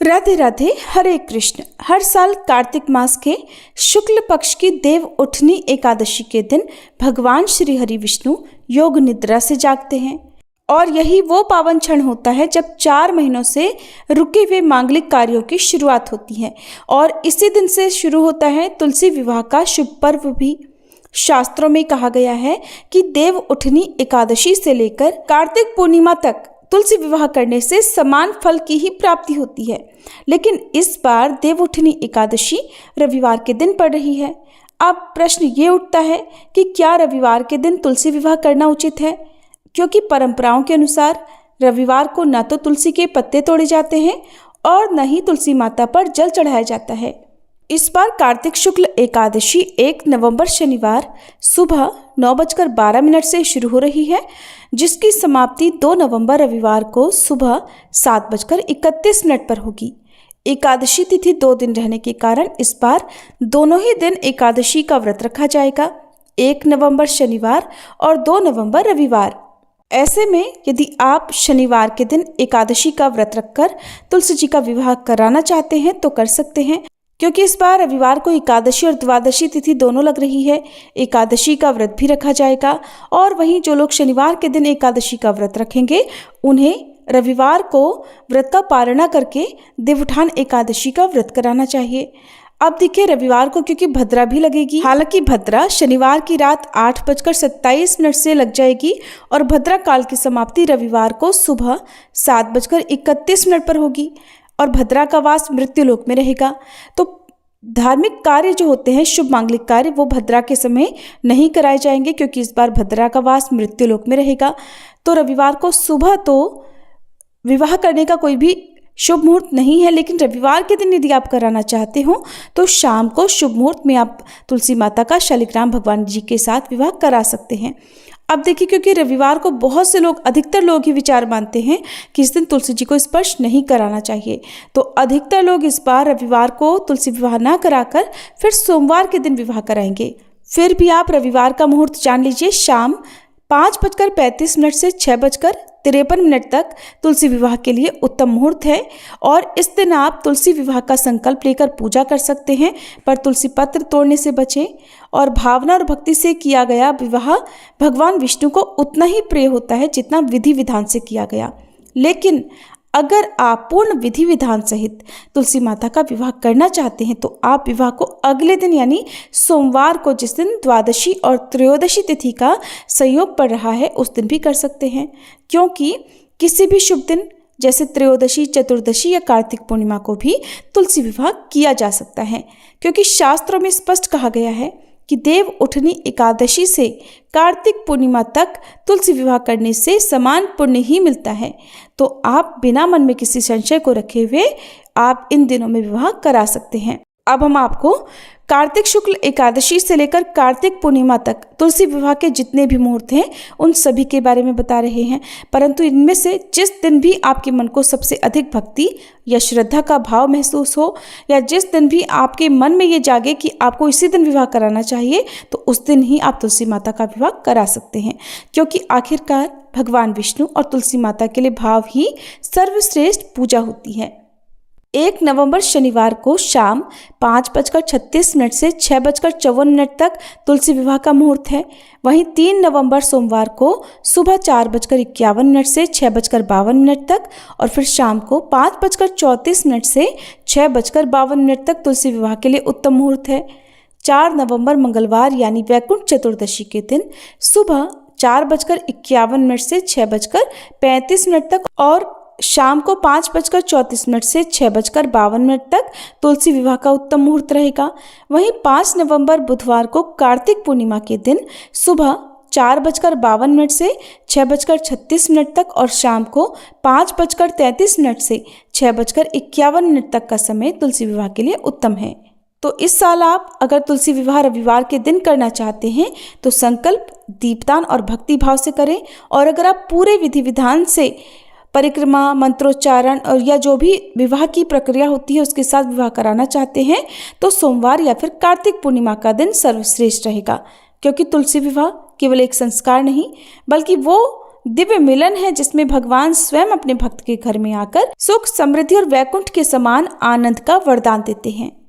राधे राधे, हरे कृष्ण। हर साल कार्तिक मास के शुक्ल पक्ष की देव उठनी एकादशी के दिन भगवान श्री हरि विष्णु योग निद्रा से जागते हैं और यही वो पावन क्षण होता है जब 4 महीनों से रुके हुए मांगलिक कार्यों की शुरुआत होती है और इसी दिन से शुरू होता है तुलसी विवाह का शुभ पर्व भी। शास्त्रों में कहा गया है कि देव उठनी एकादशी से लेकर कार्तिक पूर्णिमा तक तुलसी विवाह करने से समान फल की ही प्राप्ति होती है, लेकिन इस बार देवउठनी एकादशी रविवार के दिन पड़ रही है। अब प्रश्न ये उठता है कि क्या रविवार के दिन तुलसी विवाह करना उचित है, क्योंकि परंपराओं के अनुसार रविवार को न तो तुलसी के पत्ते तोड़े जाते हैं और न ही तुलसी माता पर जल चढ़ाया जाता है। इस बार कार्तिक शुक्ल एकादशी 1 नवंबर शनिवार सुबह 9:12 से शुरू हो रही है, जिसकी समाप्ति 2 नवंबर रविवार को सुबह 7:31 पर होगी। एकादशी तिथि 2 दिन रहने के कारण इस बार दोनों ही दिन एकादशी का व्रत रखा जाएगा, 1 नवंबर शनिवार और 2 नवंबर रविवार। ऐसे में यदि आप शनिवार के दिन एकादशी का व्रत रखकर तुलसी जी का विवाह कराना चाहते हैं तो कर सकते हैं, क्योंकि इस बार रविवार को एकादशी और द्वादशी तिथि दोनों लग रही है। एकादशी का व्रत भी रखा जाएगा और वहीं जो लोग शनिवार के दिन एकादशी का व्रत रखेंगे उन्हें रविवार को व्रत का पारणा करके देवउठान एकादशी का व्रत कराना चाहिए। अब देखिए, रविवार को क्योंकि भद्रा भी लगेगी, हालांकि भद्रा शनिवार की रात 8:27 से लग जाएगी और भद्रा काल की समाप्ति रविवार को सुबह 7:31 पर होगी और भद्रा का वास मृत्युलोक में रहेगा। तो धार्मिक कार्य जो होते हैं, शुभ मांगलिक कार्य, वो भद्रा के समय नहीं कराए जाएंगे, क्योंकि इस बार भद्रा का वास मृत्युलोक में रहेगा। तो रविवार को सुबह तो विवाह करने का कोई भी शुभ मुहूर्त नहीं है, लेकिन रविवार के दिन यदि आप कराना चाहते हो तो शाम को शुभ मुहूर्त में आप तुलसी माता का शालिग्राम भगवान जी के साथ विवाह करा सकते हैं। अब देखिए, क्योंकि रविवार को बहुत से लोग, अधिकतर लोग ही विचार मानते हैं कि इस दिन तुलसी जी को स्पर्श नहीं कराना चाहिए, तो अधिकतर लोग इस बार रविवार को तुलसी विवाह ना कराकर फिर सोमवार के दिन विवाह कराएंगे। फिर भी आप रविवार का मुहूर्त जान लीजिए, शाम 5:35 से 6:53 तक तुलसी विवाह के लिए उत्तम मुहूर्त है और इस दिन आप तुलसी विवाह का संकल्प लेकर पूजा कर सकते हैं, पर तुलसी पत्र तोड़ने से बचें। और भावना और भक्ति से किया गया विवाह भगवान विष्णु को उतना ही प्रिय होता है जितना विधि विधान से किया गया। लेकिन अगर आप पूर्ण विधि विधान सहित तुलसी माता का विवाह करना चाहते हैं तो आप विवाह को अगले दिन यानी सोमवार को, जिस दिन द्वादशी और त्रयोदशी तिथि का संयोग पड़ रहा है, उस दिन भी कर सकते हैं, क्योंकि किसी भी शुभ दिन जैसे त्रयोदशी, चतुर्दशी या कार्तिक पूर्णिमा को भी तुलसी विवाह किया जा सकता है, क्योंकि शास्त्रों में स्पष्ट कहा गया है कि देव उठनी एकादशी से कार्तिक पूर्णिमा तक तुलसी विवाह करने से समान पुण्य ही मिलता है। तो आप बिना मन में किसी संशय को रखे हुए आप इन दिनों में विवाह करा सकते हैं। अब हम आपको कार्तिक शुक्ल एकादशी से लेकर कार्तिक पूर्णिमा तक तुलसी विवाह के जितने भी मुहूर्त हैं उन सभी के बारे में बता रहे हैं, परंतु इनमें से जिस दिन भी आपके मन को सबसे अधिक भक्ति या श्रद्धा का भाव महसूस हो, या जिस दिन भी आपके मन में ये जागे कि आपको इसी दिन विवाह कराना चाहिए, तो उस दिन ही आप तुलसी माता का विवाह करा सकते हैं, क्योंकि आखिरकार भगवान विष्णु और तुलसी माता के लिए भाव ही सर्वश्रेष्ठ पूजा होती है। 1 नवंबर शनिवार को शाम 5:36 से 6:54 तक तुलसी विवाह का मुहूर्त है। वहीं 3 नवंबर सोमवार को सुबह 4:51 से 6:52 तक और फिर शाम को 5:34 से 6:52 तक तुलसी विवाह के लिए उत्तम मुहूर्त है। 4 नवंबर मंगलवार यानी वैकुंठ चतुर्दशी के दिन सुबह 4:51 से 6:35 तक और शाम को 5:34 से 6:52 तक तुलसी विवाह का उत्तम मुहूर्त रहेगा। वहीं 5 नवंबर बुधवार को कार्तिक पूर्णिमा के दिन सुबह 4:52 से 6:36 तक और शाम को 5:33 से 6:51 तक का समय तुलसी विवाह के लिए उत्तम है। तो इस साल आप अगर तुलसी विवाह रविवार के दिन करना चाहते हैं तो संकल्प, दीपदान और भक्ति भाव से करें, और अगर आप पूरे विधि विधान से परिक्रमा, मंत्रोच्चारण और या जो भी विवाह की प्रक्रिया होती है उसके साथ विवाह कराना चाहते हैं तो सोमवार या फिर कार्तिक पूर्णिमा का दिन सर्वश्रेष्ठ रहेगा, क्योंकि तुलसी विवाह केवल एक संस्कार नहीं बल्कि वो दिव्य मिलन है जिसमें भगवान स्वयं अपने भक्त के घर में आकर सुख, समृद्धि और वैकुंठ के समान आनंद का वरदान देते हैं।